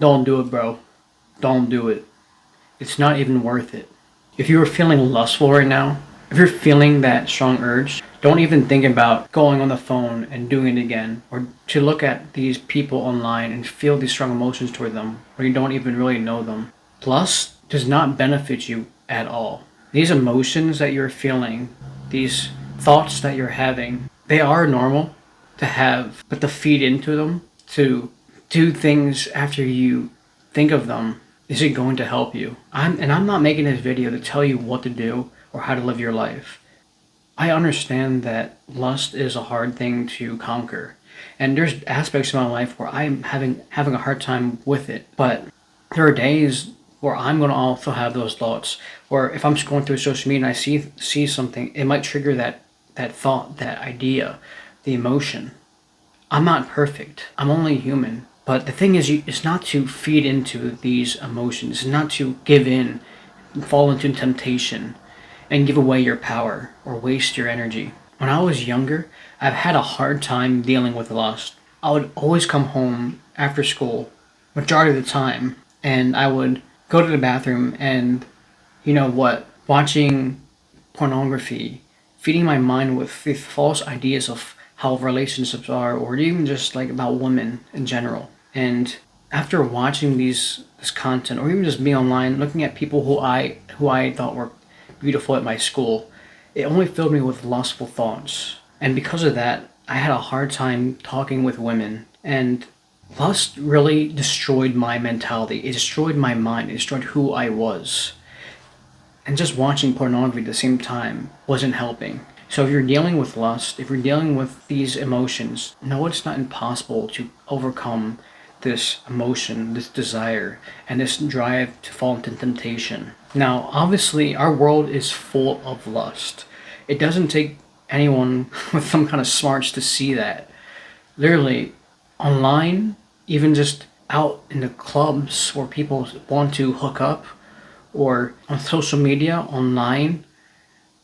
Don't do it, bro. Don't do it. It's not even worth it. If you are feeling lustful right now, if you're feeling that strong urge, don't even think about going on the phone and doing it again, or to look at these people online and feel these strong emotions toward them when you don't even really know them. Lust does not benefit you at all. These emotions that you're feeling, these thoughts that you're having, they are normal to have, but to feed into them, to do things after you think of them, is it going to help you? I'm not making this video to tell you what to do or how to live your life. I understand that lust is a hard thing to conquer, and there's aspects of my life where I'm having a hard time with it. But there are days where I'm going to also have those thoughts. Or if I'm scrolling through social media and I see something, it might trigger that thought, that idea, the emotion. I'm not perfect. I'm only human. But the thing is, it's not to feed into these emotions. It's not to give in, fall into temptation, and give away your power or waste your energy. When I was younger, I've had a hard time dealing with lust. I would always come home after school, majority of the time, and I would go to the bathroom and, you know what, watching pornography, feeding my mind with the false ideas of how relationships are, or even just like about women in general. And after watching this content, or even just being online, looking at people who I thought were beautiful at my school, it only filled me with lustful thoughts. And because of that, I had a hard time talking with women. And lust really destroyed my mentality. It destroyed my mind. It destroyed who I was. And just watching pornography at the same time wasn't helping. So if you're dealing with lust, if you're dealing with these emotions, no, it's not impossible to overcome this emotion, this desire, and this drive to fall into temptation. Now, obviously, our world is full of lust. It doesn't take anyone with some kind of smarts to see that. Literally, online, even just out in the clubs where people want to hook up, or on social media, online,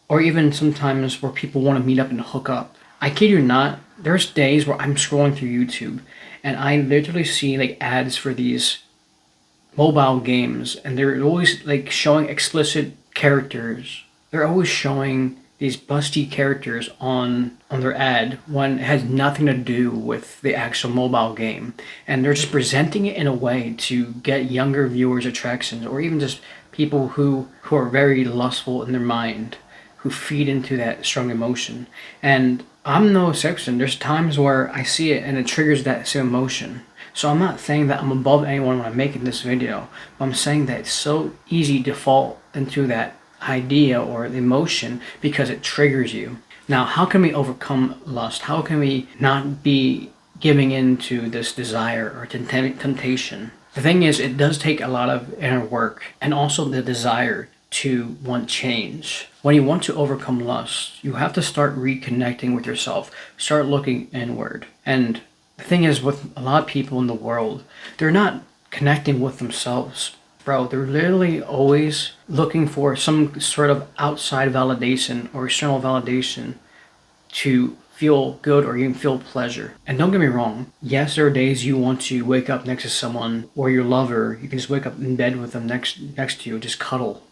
or even sometimes where people want to meet up and hook up. I kid you not, there's days where I'm scrolling through YouTube and I literally see like ads for these mobile games, and they're always like showing explicit characters. They're always showing these busty characters on their ad when it has nothing to do with the actual mobile game, and they're just presenting it in a way to get younger viewers attractions, or even just people who are very lustful in their mind, who feed into that strong emotion. And I'm no exception. There's times where I see it and it triggers that same emotion. So I'm not saying that I'm above anyone when I'm making this video, but I'm saying that it's so easy to fall into that idea or the emotion because it triggers you. Now, how can we overcome lust? How can we not be giving into this desire or temptation? The thing is, it does take a lot of inner work and also the desire to want change. When you want to overcome lust, you have to start reconnecting with yourself, start looking inward. And the thing is, with a lot of people in the world, they're not connecting with themselves. Bro, they're literally always looking for some sort of outside validation or external validation to feel good or even feel pleasure. And don't get me wrong, yes, there are days you want to wake up next to someone or your lover, you can just wake up in bed with them next to you, just cuddle.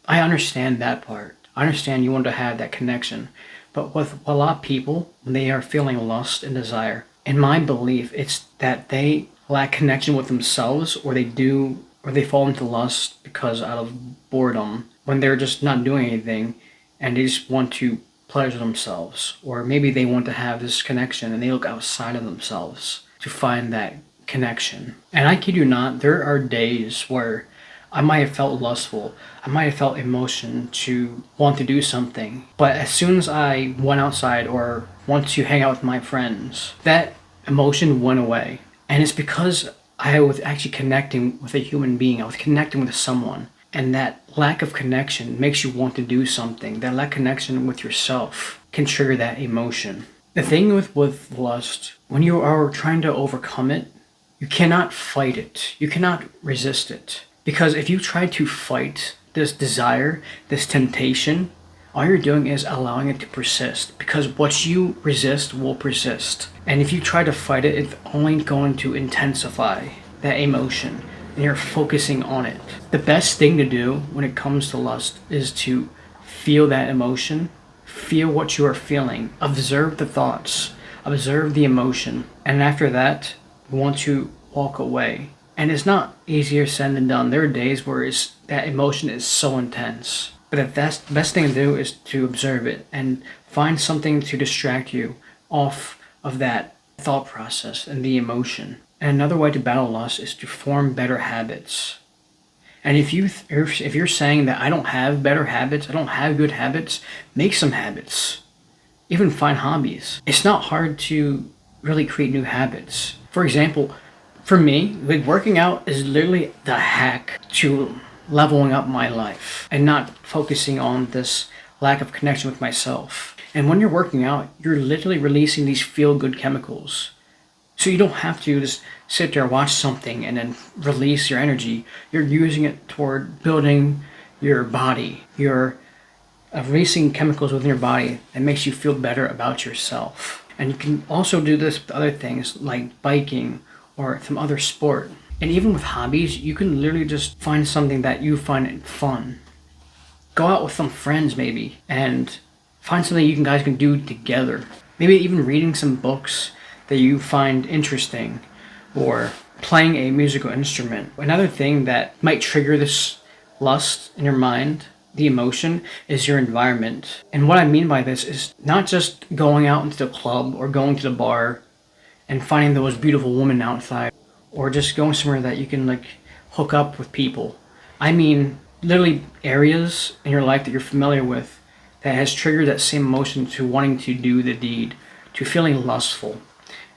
I understand that part. I understand you want to have that connection. But with a lot of people, when they are feeling lust and desire, in my belief, it's that they lack connection with themselves, or they fall into lust because out of boredom, when they're just not doing anything and they just want to pleasure themselves. Or maybe they want to have this connection and they look outside of themselves to find that connection. And I kid you not, there are days where I might have felt lustful. I might have felt emotion to want to do something. But as soon as I went outside or want to hang out with my friends, that emotion went away. And it's because I was actually connecting with a human being. I was connecting with someone. And that lack of connection makes you want to do something. That lack of connection with yourself can trigger that emotion. The thing with lust, when you are trying to overcome it, you cannot fight it. You cannot resist it. Because if you try to fight this desire, this temptation, all you're doing is allowing it to persist. Because what you resist will persist. And if you try to fight it, it's only going to intensify that emotion. and you're focusing on it. The best thing to do when it comes to lust is to feel that emotion, feel what you are feeling, observe the thoughts, observe the emotion, and after that, you want to walk away. And it's not easier said than done. There are days where that emotion is so intense. But if that's the best thing to do is to observe it and find something to distract you off of that thought process and the emotion. And another way to battle lust is to form better habits. And if you're saying that I don't have better habits, I don't have good habits, make some habits. Even find hobbies. It's not hard to really create new habits. For example, for me, like working out is literally the hack to leveling up my life and not focusing on this lack of connection with myself. And when you're working out, you're literally releasing these feel-good chemicals. So you don't have to just sit there, watch something, and then release your energy. You're using it toward building your body. You're releasing chemicals within your body that makes you feel better about yourself. And you can also do this with other things like biking or some other sport. And even with hobbies, you can literally just find something that you find fun. Go out with some friends maybe and find something you guys can do together. Maybe even reading some books that you find interesting or playing a musical instrument. Another thing that might trigger this lust in your mind, the emotion, is your environment. And what I mean by this is not just going out into the club or going to the bar and finding those beautiful women outside or just going somewhere that you can like hook up with people. I mean literally areas in your life that you're familiar with that has triggered that same emotion to wanting to do the deed, to feeling lustful.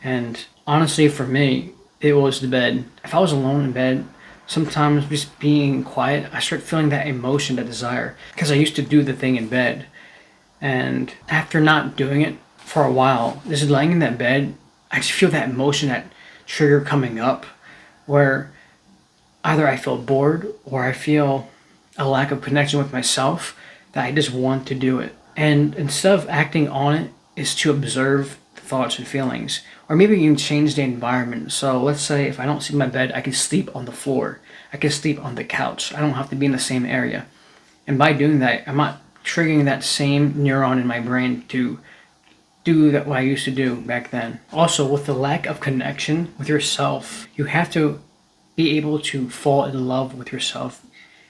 And honestly, for me, it was the bed. If I was alone in bed, sometimes just being quiet, I start feeling that emotion, that desire, because I used to do the thing in bed. And after not doing it for a while, just laying in that bed, I just feel that emotion, that trigger coming up, where either I feel bored or I feel a lack of connection with myself, that I just want to do it. And instead of acting on it, is to observe the thoughts and feelings, or maybe even change the environment. So let's say if I don't sleep in my bed, I can sleep on the floor. I can sleep on the couch. I don't have to be in the same area. And by doing that, I'm not triggering that same neuron in my brain to do that what I used to do back then. Also, with the lack of connection with yourself, you have to be able to fall in love with yourself.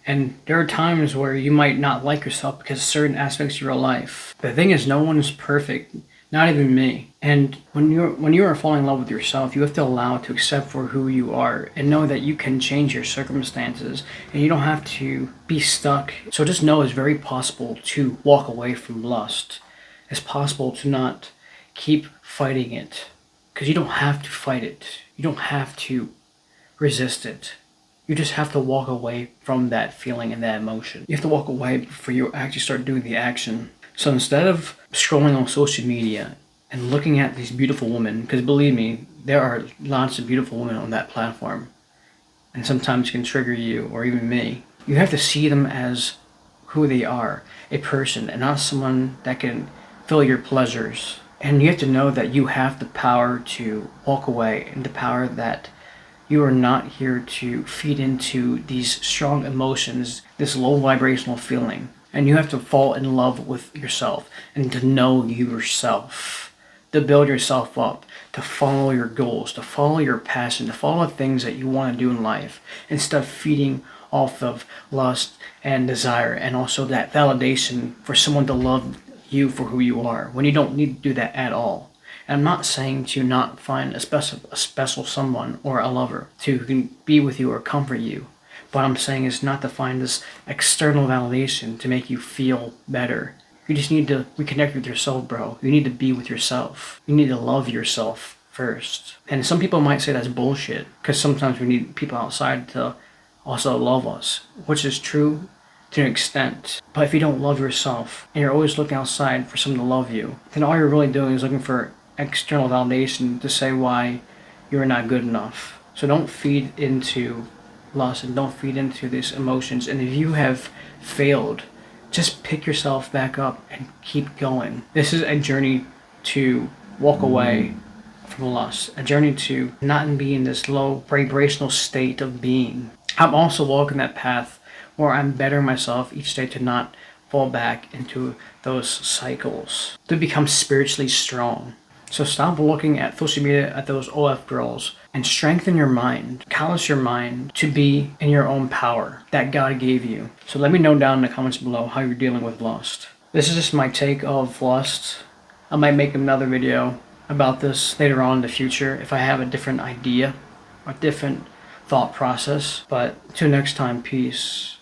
And there are times where you might not like yourself because of certain aspects of your life. The thing is, no one is perfect, not even me. And when you are falling in love with yourself, you have to allow to accept for who you are and know that you can change your circumstances and you don't have to be stuck. So just know it's very possible to walk away from lust. It's possible to not keep fighting it, because you don't have to fight it. You don't have to resist it. You just have to walk away from that feeling and that emotion. You have to walk away before you actually start doing the action. So instead of scrolling on social media and looking at these beautiful women, because believe me, there are lots of beautiful women on that platform, and sometimes can trigger you or even me, you have to see them as who they are, a person, and not someone that can fill your pleasures. And you have to know that you have the power to walk away, and the power that you are not here to feed into these strong emotions, this low vibrational feeling. And you have to fall in love with yourself and to know yourself, to build yourself up, to follow your goals, to follow your passion, to follow the things that you want to do in life, instead of feeding off of lust and desire, and also that validation for someone to love you for who you are, when you don't need to do that at all. And I'm not saying to not find a special someone or a lover who can be with you or comfort you. What I'm saying is not to find this external validation to make you feel better. You just need to reconnect with yourself, bro. You need to be with yourself. You need to love yourself first. And some people might say that's bullshit, because sometimes we need people outside to also love us, which is true to an extent. But if you don't love yourself and you're always looking outside for someone to love you, then all you're really doing is looking for external validation to say why you're not good enough. So don't feed into lust and don't feed into these emotions. And if you have failed, just pick yourself back up and keep going. This is a journey to walk away from lust, a journey to not be in this low vibrational state of being. I'm also walking that path where I'm bettering myself each day to not fall back into those cycles, to become spiritually strong. So stop looking at social media at those OF girls and strengthen your mind, callous your mind to be in your own power that God gave you. So let me know down in the comments below how you're dealing with lust. This is just my take of lust. I might make another video about this later on in the future if I have a different idea, a different thought process. But till next time, peace.